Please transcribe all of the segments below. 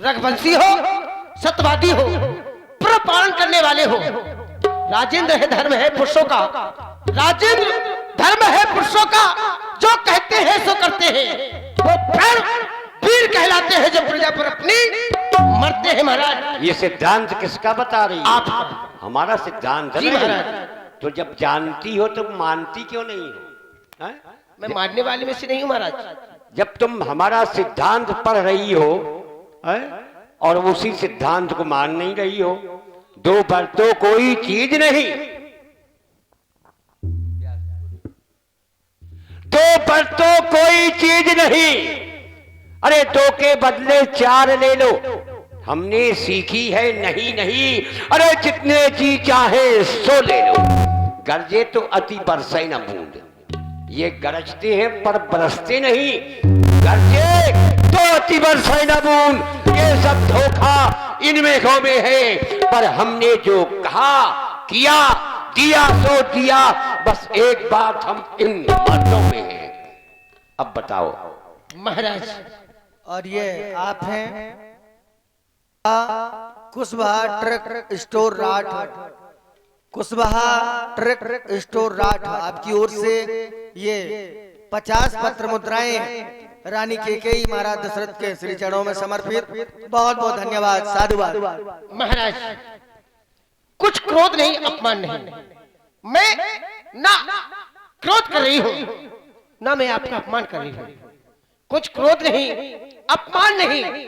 रघुवंशी हो, सत्यवादी हो, पूर्ण पालन करने वाले हो। राजेंद्र है धर्म है पुरुषों का, राजेंद्र धर्म है पुरुषों का, जो कहते हैं सो करते हैं। वो फिर वीर कहलाते हैं जब प्रजा पर अपनी मरते हैं महाराज। ये सिद्धांत किसका बता रही है? आप। हमारा सिद्धांत है जी ना? महाराज। तो जब जानती हो तो मानती क्यों नहीं हो? है? मैं मानने वाले में से नहीं हूँ महाराज। जब तुम हमारा सिद्धांत पढ़ रही हो, है? और उसी सिद्धांत को मान नहीं रही हो, दो पर तो कोई चीज नहीं, दो पर तो कोई चीज नहीं। अरे दो के बदले चार ले लो, हमने सीखी है नहीं नहीं। अरे जितने जी चाहे सो ले लो। गरजे तो अति बरसे न बूंद, ये गरजते हैं पर बरसते नहीं। गरजे तो अति बरसे न बूंद, ये सब धोखा इन मेघों में है। पर हमने जो कहा किया, दिया सो दिया। बस एक बात हम इन मर्दों में है। अब बताओ महाराज। और ये आप हैं Kushwaha truck store Rath, Kushwaha truck store Rath, आपकी ओर से ये 50 पत्र मुद्राएं रानी केकई महाराज दशरथ के श्री चरणों में समर्पित। बहुत बहुत धन्यवाद, साधुवाद। महाराज कुछ क्रोध नहीं, अपमान नहीं। मैं ना क्रोध कर रही हूँ ना मैं आपका अपमान कर रही हूँ। कुछ क्रोध नहीं, अपमान नहीं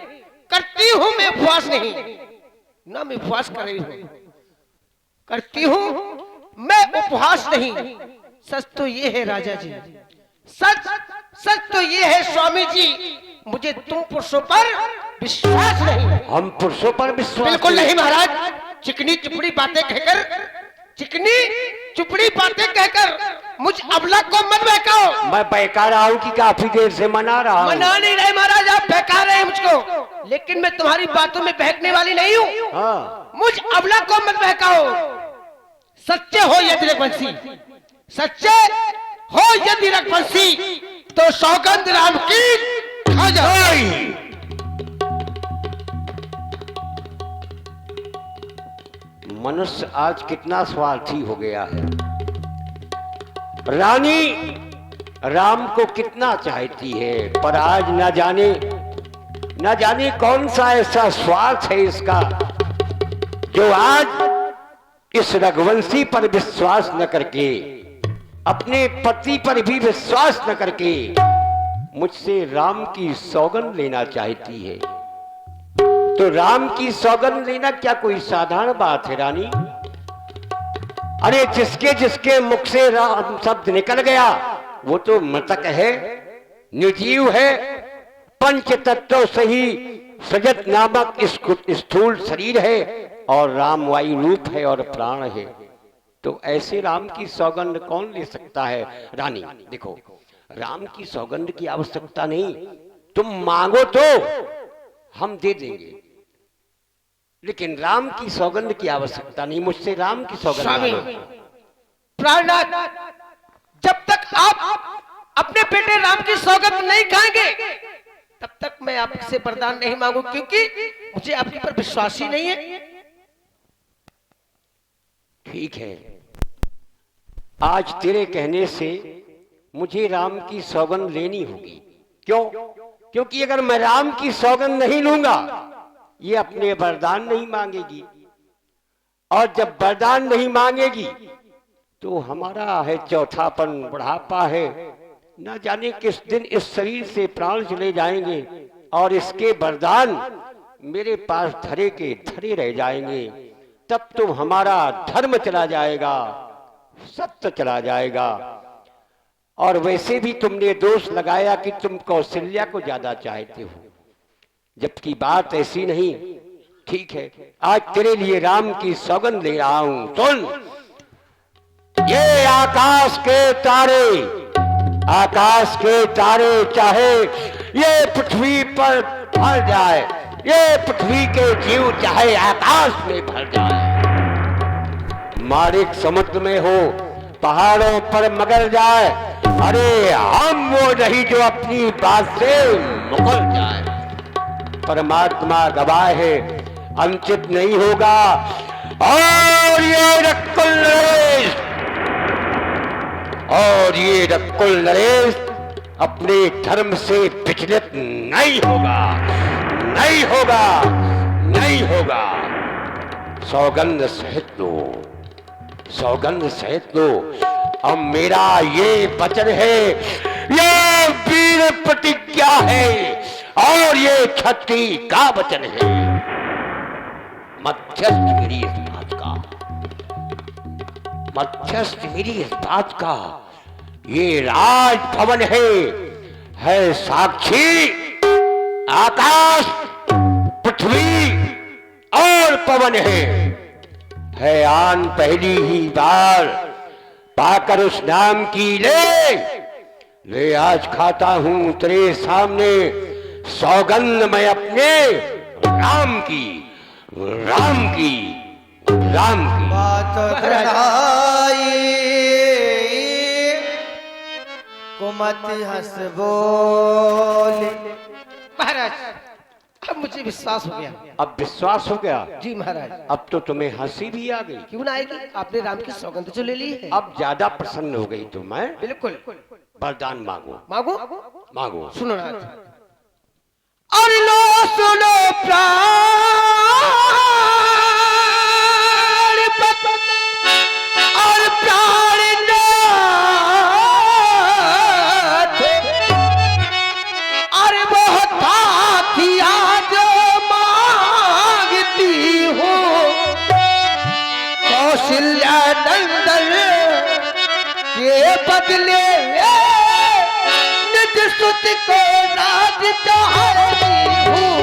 करती हूँ। मैं उपवास नहीं ना मैं उपवास कर रही हूँ, करती हूँ मैं उपवास नहीं। सच तो ये है राजा जी, सच सच तो ये है स्वामी जी, मुझे तुम पुरुषों पर विश्वास नहीं। हम पुरुषों पर विश्वास बिल्कुल नहीं महाराज। चिकनी चुपड़ी बातें कहकर, चिकनी चुपड़ी बातें कहकर मुझ अबला को मत बहकाओ। मैं बहका रहा हूँ कि काफी देर से मना रहा हूँ। मना नहीं रहे महाराज, आप बहका रहे हैं मुझको, लेकिन मैं तुम्हारी बातों में बहकने वाली नहीं हूँ। हाँ। मुझ अबला को मत बहकाओ। सच्चे हो यदि रघुवंशी, सच्चे हो यदि रघुवंशी, तो सौगंध राम की खा जाओ। मनुष्य आज कितना स्वार्थी हो गया है। रानी राम को कितना चाहती है, पर आज न जाने कौन सा ऐसा स्वार्थ है इसका, जो आज इस रघुवंशी पर विश्वास न करके, अपने पति पर भी विश्वास न करके मुझसे राम की सौगंध लेना चाहती है। तो राम की सौगंध लेना क्या कोई साधारण बात है रानी? अरे जिसके जिसके मुख से राम शब्द निकल गया वो तो मृतक है, निर्जीव है। पंच तत्व से ही सजत नामक स्थूल शरीर है और राम वायु रूप है और प्राण है। तो ऐसे राम की सौगंध कौन ले सकता है? रानी देखो, राम की सौगंध की आवश्यकता नहीं, तुम मांगो तो हम दे देंगे, लेकिन राम की सौगंध की आवश्यकता नहीं। मुझसे राम की सौगंध स्वामी मांगो। प्राणनाथ, जब तक आप अपने बेटे राम की सौगंध नहीं खाएंगे तब तक मैं आपसे वरदान नहीं मांगू, क्योंकि मुझे आपके पर विश्वास ही नहीं है। ठीक है, आज तेरे कहने से मुझे राम की सौगंध लेनी होगी। क्यों? क्योंकि अगर मैं राम की सौगंध नहीं लूंगा ये अपने वरदान नहीं मांगेगी, और जब वरदान नहीं मांगेगी तो हमारा है चौथापन, बुढ़ापा है, न जाने किस दिन इस शरीर से प्राण चले जाएंगे और इसके वरदान मेरे पास धरे के धरे रह जाएंगे। तब तो हमारा धर्म चला जाएगा, सत्य चला जाएगा। और वैसे भी तुमने दोष लगाया कि तुम कौशल्या को ज्यादा चाहते हो, जबकि बात ऐसी नहीं। ठीक है, आज तेरे लिए राम की सौगंध ले रहा हूं। सुन, ये आकाश के तारे, आकाश के तारे चाहे ये पृथ्वी पर फल जाए, ये पृथ्वी के जीव चाहे आकाश में भर जाए, मारिक समुद्र में हो, पहाड़ों पर मगर जाए, अरे हम वो नहीं जो अपनी बात से मुकर जाए। परमात्मा गवाह है, अंकित नहीं होगा। और ये रकुल नरेश, और ये रकुल नरेश अपने धर्म से विचलित नहीं होगा, नहीं होगा, नहीं होगा। सौगंध सहित लो, सौगंध सहित लो। अब मेरा ये वचन है, ये वीर प्रतिज्ञा है, और ये क्षत्रिय का वचन है। मध्यस्थ मेरी इस बात का, मध्यस्थ मेरी इस बात का, ये राजभवन है साक्षी आकाश, पृथ्वी और पवन है आन पहली ही बार पाकर उस नाम की ले आज खाता हूं तेरे सामने सौगंध मैं अपने राम की, राम की, राम की। बात बढ़ाई कुमत हंस बोल। महाराज अब मुझे विश्वास हो गया। अब विश्वास हो गया? जी महाराज। अब तो तुम्हें हंसी भी आ गई। क्यों ना आएगी, आपने राम की सौगंध जो ले ली है। अब ज्यादा प्रसन्न हो गई तो मैं बिल्कुल। वरदान मांगो, मांगो, मांगो। सुनो राज। और लो सुनो प्राण और प्राणनाथ, और वो था जो मांगती हूँ कौशल्या नंदन के बदले निज सुत को राज चाहती हूँ।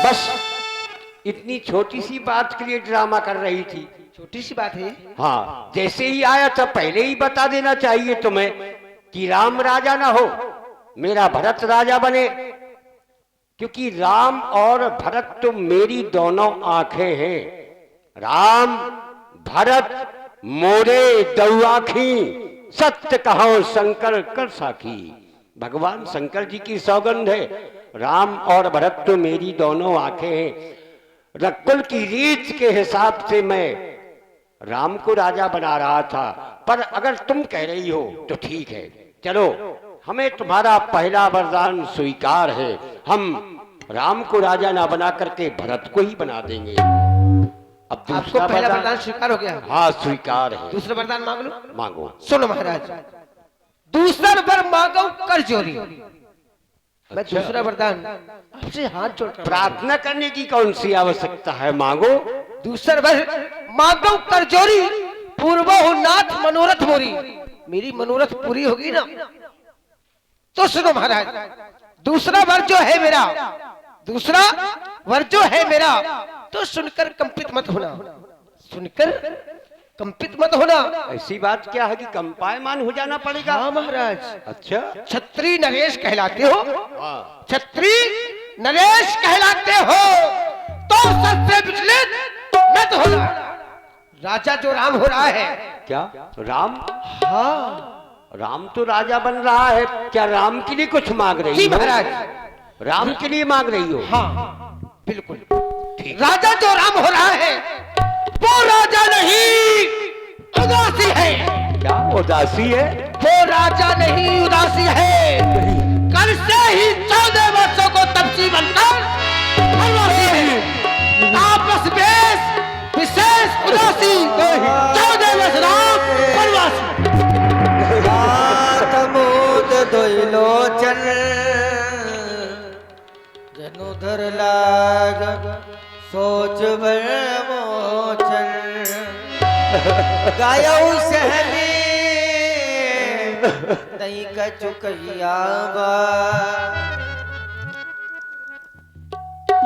बस इतनी छोटी सी बात के लिए ड्रामा कर रही थी। छोटी सी बात है। हाँ, जैसे ही आया था पहले ही बता देना चाहिए तुम्हें कि राम राजा ना हो, मेरा भरत राजा बने, क्योंकि राम और भरत तो मेरी दोनों आंखें हैं। राम भरत मोरे दो आँखी, सत्य कहो शंकर कर साखी। भगवान शंकर जी की सौगंध है, राम और भरत तो मेरी दोनों आंखें हैं। रकुल की रीत के हिसाब से मैं राम को राजा बना रहा था, पर अगर तुम कह रही हो तो ठीक है, चलो हमें तुम्हारा पहला वरदान स्वीकार है। हम राम को राजा ना बना करके भरत को ही बना देंगे। अब आपको पहला वरदान स्वीकार हो गया? हाँ स्वीकार है। दूसरा वरदान मांग लो। मांगो। सुनो महाराज, दूसरा वर मांगो कर जोरी। मैं दूसरा वरदान आपसे हाथ जोड़कर प्रार्थना करने की कौन सी आवश्यकता है, मांगो। दूसरा वर मांगो कर जोरी, पूर्वो नाथ मनोरथ मोरी। मेरी मनोरथ पूरी होगी ना तो सुनो महाराज, दूसरा वर जो है मेरा, दूसरा वर जो है मेरा, तो सुनकर कंपित मत होना, सुनकर कंपित मत होना। ऐसी बात क्या है कि कंपायमान हो जाना पड़ेगा? हाँ महाराज। अच्छा, छत्री नरेश कहलाते हो, हाँ। छत्री नरेश कहलाते हो, तो सबसे विचलित मत होना। राजा जो राम हो रहा है। क्या राम? हाँ राम तो राजा बन रहा है, क्या राम के लिए कुछ मांग रही जी हो? महाराज, राम के लिए मांग रही हो? हाँ बिल्कुल। राजा जो राम हो रहा है वो राजा नहीं उदासी है। क्या उदासी है? वो राजा नहीं उदासी है। कल से ही 14 वर्षों को तपसी बनकर वनवासी है। आपस में विशेष उदासी 14 वर्ष राम वनवासी। मोद दोलोचन जनुधर लाग सोच मोचन गायऊ सहने नहीं का चुकैया बा।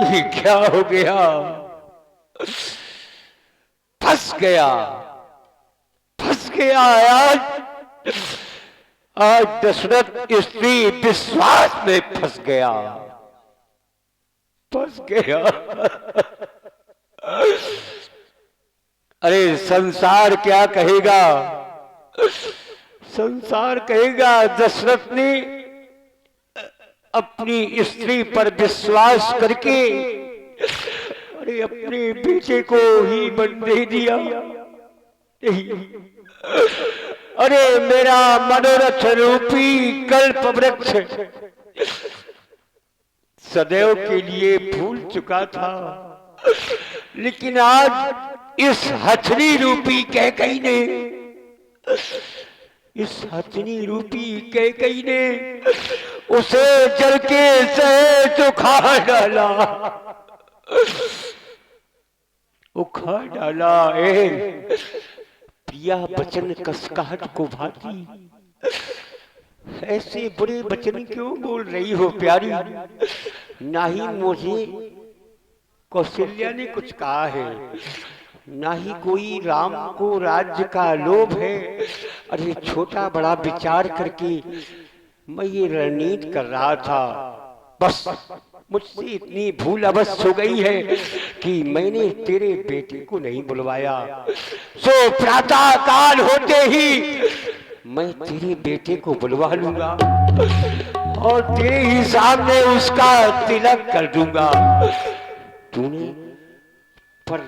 ये क्या हो गया? फंस गया, फंस गया। आज दशरथ स्त्री विश्वास में फंस गया, फंस गया। अरे संसार क्या कहेगा, संसार कहेगा दशरथ ने अपनी स्त्री पर विश्वास करके अरे अपने बेटे को ही बन दे दिया। अरे मेरा मनोरथ रूपी कल्प वृक्ष सदैव के लिए भूल चुका था, लेकिन आज इस हथनी रूपी कैकई ने, इस हथनी रूपी कैकई ने उसे जल के सहेत उखाड़ डाला, उखाड़ डाला। प्रिया वचन कसकाहट को भाती, ऐसे बुरे वचन क्यों बोल रही हो प्यारी? ना ही मुझे कौशल्या ने कुछ कहा है, ना ही कोई राम को राज्य का लोभ है। अरे छोटा बड़ा विचार करके मैं ये रणनीति कर रहा था, बस मुझसे इतनी भूल अवश्य हो गई है कि मैंने तेरे बेटे को नहीं बुलवाया। सो प्रातः काल होते ही मैं तेरे बेटे को बुलवा लूंगा और तेरे ही सामने उसका तिलक कर दूंगा। तूने पर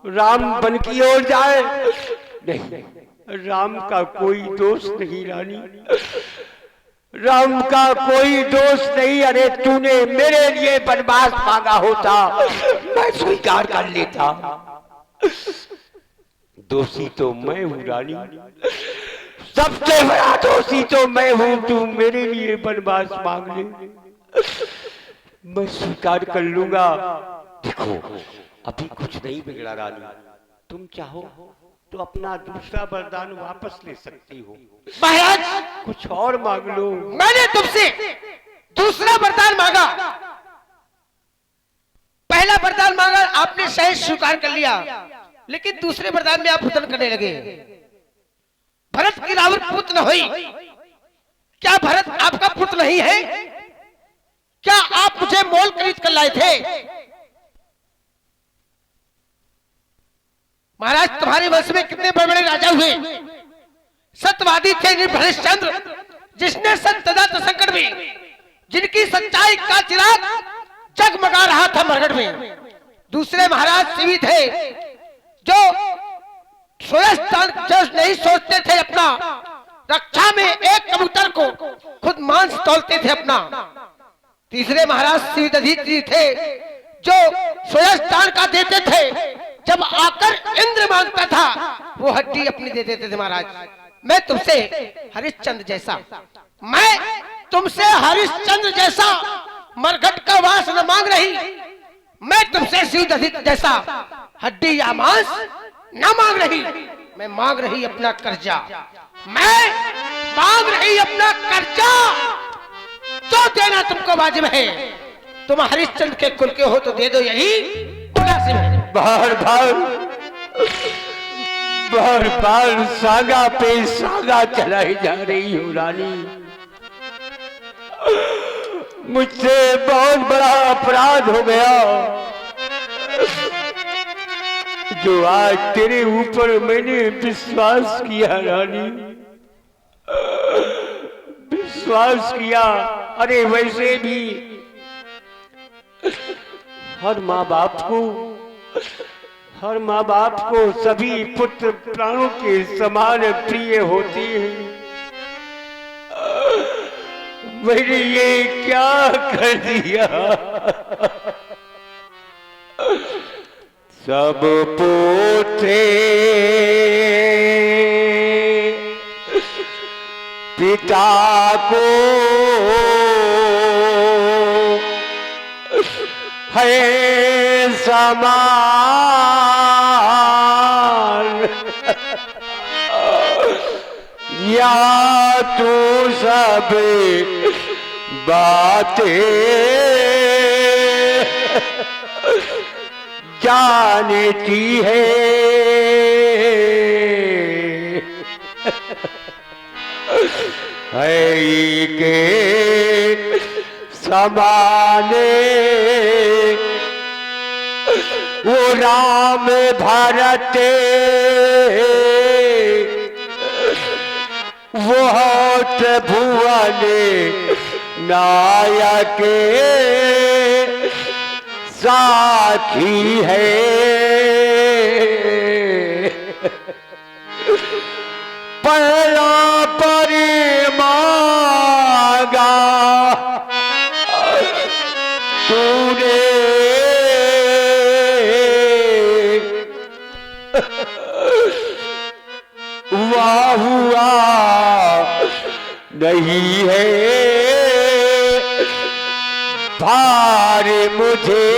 राम बन की ओर जाए, नहीं, राम का कोई दोष नहीं रानी, राम का कोई दोष नहीं। अरे तूने मेरे लिए वनवास मांगा होता मैं स्वीकार कर लेता। दोषी तो मैं हूँ रानी, सबसे बड़ा दोषी तो मैं हूँ। तू मेरे लिए वनवास मांग ले, मैं स्वीकार कर लूंगा। देखो अभी कुछ नहीं बिगड़ा रानी, तुम चाहो तो अपना दूसरा वरदान वापस ले सकती हो। महाराज कुछ और मांग लो। मैंने तुमसे दूसरा वरदान मांगा, पहला वरदान मांगा आपने सहज स्वीकार कर लिया, लेकिन दूसरे वरदान में आप हुतन करने लगे। भरत की रावण पुत्र न हुई, क्या भरत आपका पुत्र नहीं है? क्या आप मुझे मोल खरीद कर लाए थे? महाराज तुम्हारे वंश में कितने बड़े बड़े राजा हुए, सत्यवादी थे हरिश्चंद्र, जिसने सत्यदा संकट में, जिनकी सच्चाई का चिराग जगमगा रहा था मरगढ़ में। दूसरे महाराज शिवी थे जो जो नहीं सोचते थे अपना, रक्षा में एक कबूतर को खुद मांस तोलते थे अपना। तीसरे महाराज शिवदधि थे जो स्वयं का देते थे, जब आकर इंद्र मांगता था वो हड्डी अपनी दे देते थे। महाराज मैं तुमसे हरिश्चंद्र जैसा, मैं तुमसे हरिश्चंद्र जैसा मरघट का वास न मांग रही, मैं तुमसे शिवदधि जैसा हड्डी या मांस न मांग रही, मैं मांग रही अपना कर्जा, मैं मांग रही अपना कर्जा। जो देना तुमको वाजिब है, तुम हरिश्चंद्र के कुल के हो तो दे दो, यही मुनासिब है। बार बार सागा पे सागा चलाई जा रही हो रानी, मुझसे बहुत बड़ा अपराध हो गया जो आज तेरे ऊपर मैंने विश्वास किया रानी, विश्वास किया। अरे वैसे भी हर माँ बाप को सभी पुत्र प्राणों के समान प्रिय होती हैं। मैंने ये क्या कर दिया? सब पोते पिता को है समान, या तू सब बातें जानती है, के समान वो राम भरत वो होत भुवन नायक साखी है। पहला परिमागा तूने वाह हुआ नहीं है भार मुझे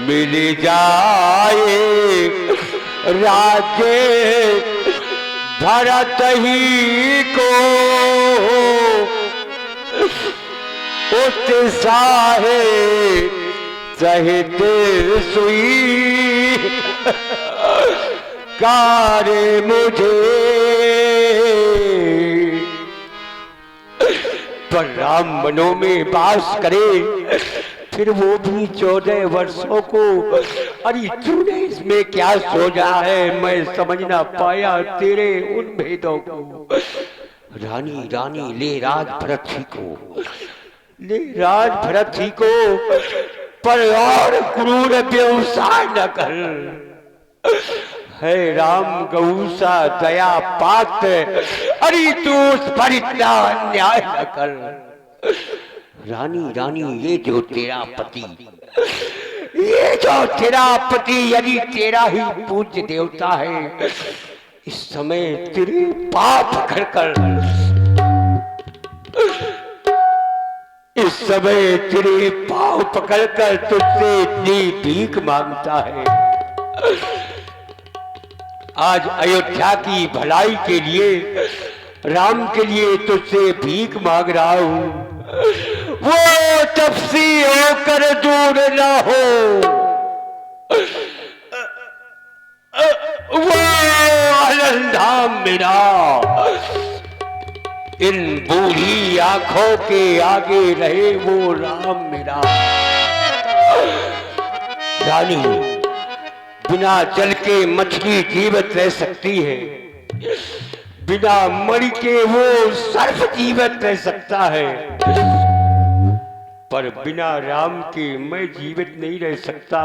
मिल जाए राज्य भरत ही को उत्साहे सहित सुई कार मुझे। पर राम मनों में वास करे फिर वो भी 14 वर्षों को। अरे तूने इसमें क्या सोचा है मैं समझ ना पाया तेरे उन भेदों को। रानी रानी ले राज भरत ही को, ले राज भरत ही को, पर और क्रूर व्यवसाय न कर। है राम गौसा दया पात्र, अरे तू उस पर इतना अन्याय न कर। रानी रानी ये जो तेरा पति, ये जो तेरा पति यदि तेरा ही पूज्य देवता है, इस समय तेरे पाप कर इस समय तेरे पाँव पकड़कर तुझसे इतनी भीख मांगता है। आज अयोध्या की भलाई के लिए, राम के लिए तुझसे भीख मांग रहा हूं। वो तपसी होकर दूर ना हो, वो आनंदधाम मेरा इन बूढ़ी आंखों के आगे रहे वो राम मेरा। रानी बिना जल के मछली जीवित रह सकती है, बिना मणि के वो सर्प जीवित रह सकता है, पर बिना राम के मैं जीवित नहीं रह सकता।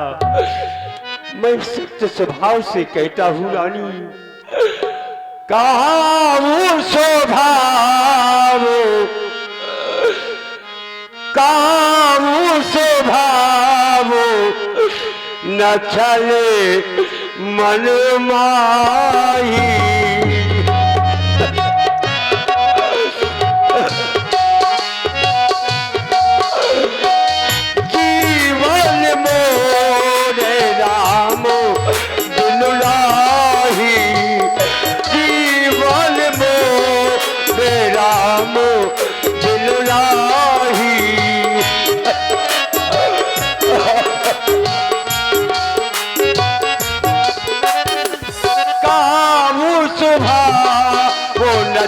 मैं सत्य स्वभाव से कहता हूँ रानी, कहाँ वो स्वभाव, कहाँ वो स्वभाव न चले मन माही। जीवन मोरे राम दिलुलाही, जीवन मोरे राम दिलुलाही।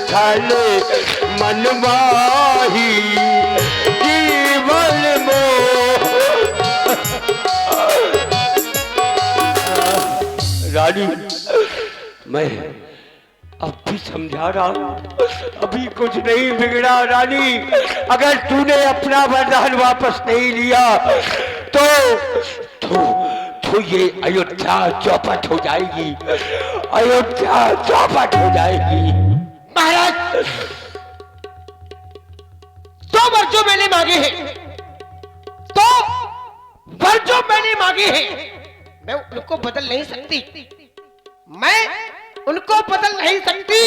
छले मन माही जीवन मोह। रानी मैं अब भी समझा रहा हूं, अभी कुछ नहीं बिगड़ा रानी। अगर तूने अपना वरदान वापस नहीं लिया तो ये अयोध्या चौपट हो जाएगी, अयोध्या चौपट हो जाएगी। महाराज, 2 वर जो मैंने मांगे हैं, 2 वर जो मैंने मांगे हैं, मैं उनको बदल नहीं सकती, मैं उनको बदल नहीं सकती।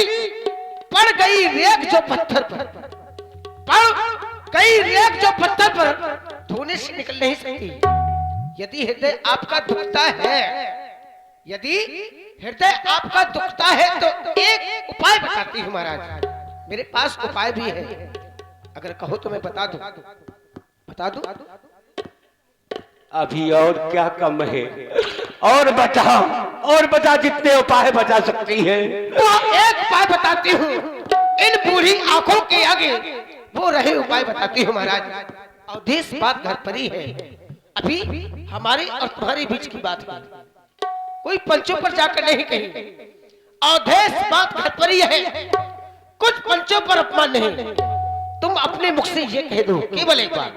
पड़ गई रेख जो पत्थर पर, पड़ गई रेख जो पत्थर पर धोने से निकल नहीं सकती। यदि हृदय आपका दुखता है, यदि हृदय आपका दुखता है तो एक उपाय बताती हूँ महाराज, मेरे पास उपाय भी है, अगर कहो तो मैं बता दूं। बता दूं? अभी और क्या कम है? और बता जितने उपाय बता सकती है। तो एक उपाय बताती हूँ, इन बूढ़ी आंखों के आगे वो रहे उपाय बताती हूँ महाराज। अवधेश बात घर पर ही है। अभी हमारे और तुम्हारे बीच की बात है, कोई पंचों पर जाकर नहीं कही। अवधेश बात घर पर ही है, कुछ पंचों पर अपमान नहीं। तुम अपने मुख से ये कह दो, केवल एक बार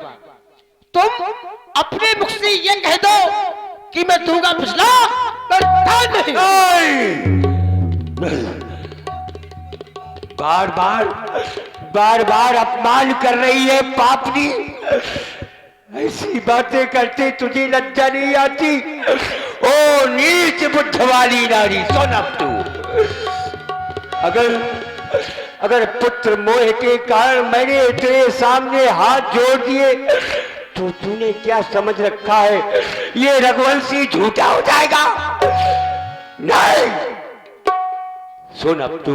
तुम अपने मुख से ये कह दो कि मैं दूंगा पिछला पर दान नहीं। बार बार अपमान कर रही है पापनी। ऐसी बातें करते तुझे लज्जा नहीं आती? ओ नीच बुद्ध वाली नारी, सुन अब तू। अगर पुत्र मोह के कारण मैंने तेरे सामने हाथ जोड़ दिए तो तूने क्या समझ रखा है ये रघुवंशी झूठा हो जाएगा? नहीं, सुन अब तू।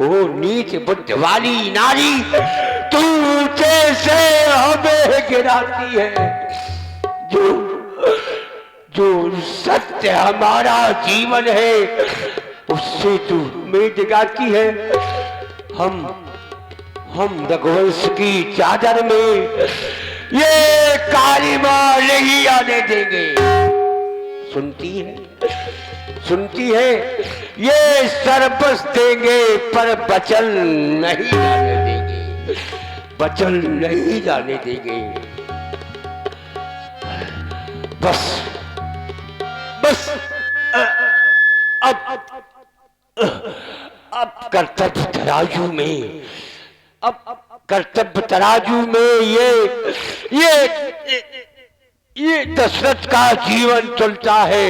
ओ नीच बुद्ध वाली नारी, तू ऊंचे से हमें गिराती है। जो सत्य हमारा जीवन है उससे तू में जगाती है। हम रघुवंश की चादर में ये काली मां नहीं आने देंगे। सुनती है, ये सरबस देंगे पर बचन नहीं जाने देंगे, बचन नहीं जाने देंगे। बस अब कर्तव्य तराजू में ये दशरथ का जीवन चलता है।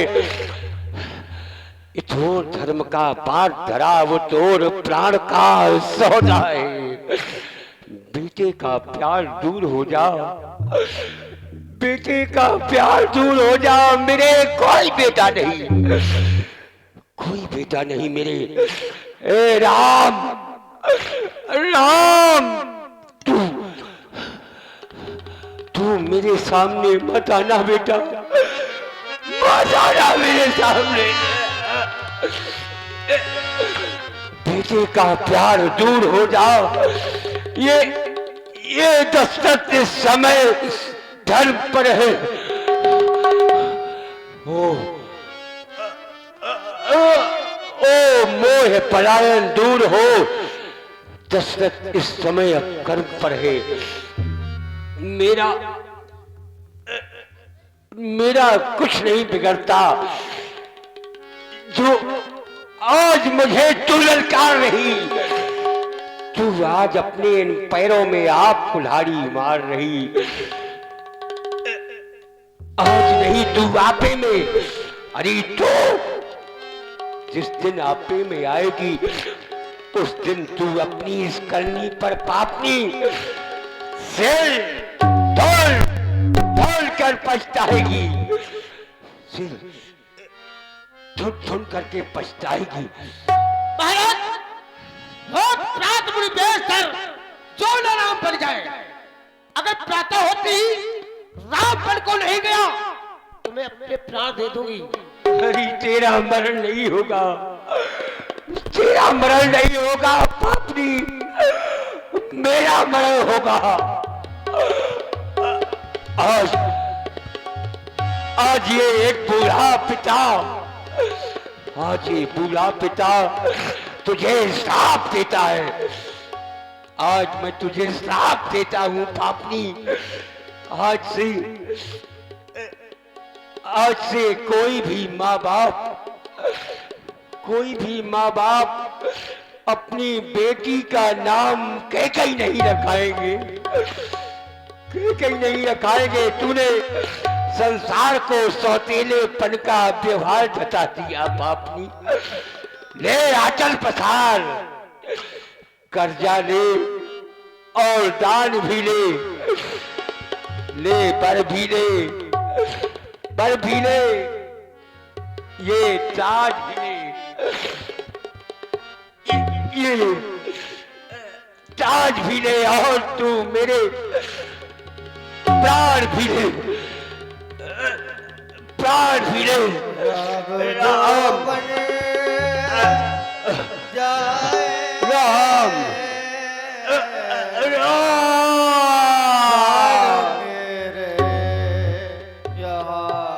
इथोर धर्म का पाठ धरा वो तोर प्राण का सौदा है। बेटे का प्यार दूर हो जा, बेटे का प्यार दूर हो जा। मेरे कोई बेटा नहीं मेरे। ए राम, तू मेरे सामने मत आना बेटा, मत आना मेरे सामने। बेटे का प्यार दूर हो जाओ। ये दशरथ इस समय धर्म पर है। ओ मोह पलायन दूर हो। दशरथ इस समय कर्म पर है। मेरा कुछ नहीं बिगड़ता। जो आज मुझे तू ललकार रही, तू आज अपने इन पैरों में आप कुल्हाड़ी मार रही। आज नहीं तू आपे में, अरे तो जिस दिन आपे में आएगी उस दिन तू अपनी इस करनी पर पापनी सिर धोल कर पछताएगी। सिर धुन करके पछताएगी। महाराज, प्रात बुरी बेसर जो न राम बन जाए। अगर प्रातः होती ही राम बन को नहीं गया तो मैं अपने प्राण दे दूंगी। अरे तेरा मरण नहीं होगा, तेरा मरण नहीं होगा पापनी, मेरा मरण होगा। आज ये एक बूढ़ा पिता तुझे श्राप देता है। आज मैं तुझे श्राप देता हूं पापनी। आज से कोई भी माँ बाप अपनी बेटी का नाम कैकई नहीं रखाएंगे। तूने संसार को सौतेलेपन का व्यवहार बता दिया पापनी। ले आंचल पसार, कर्जा ले और दान भी ले बर भी ले, ये ताज भी ले, ये ताज भी ले और तू मेरे प्राण भी ले। राम रहा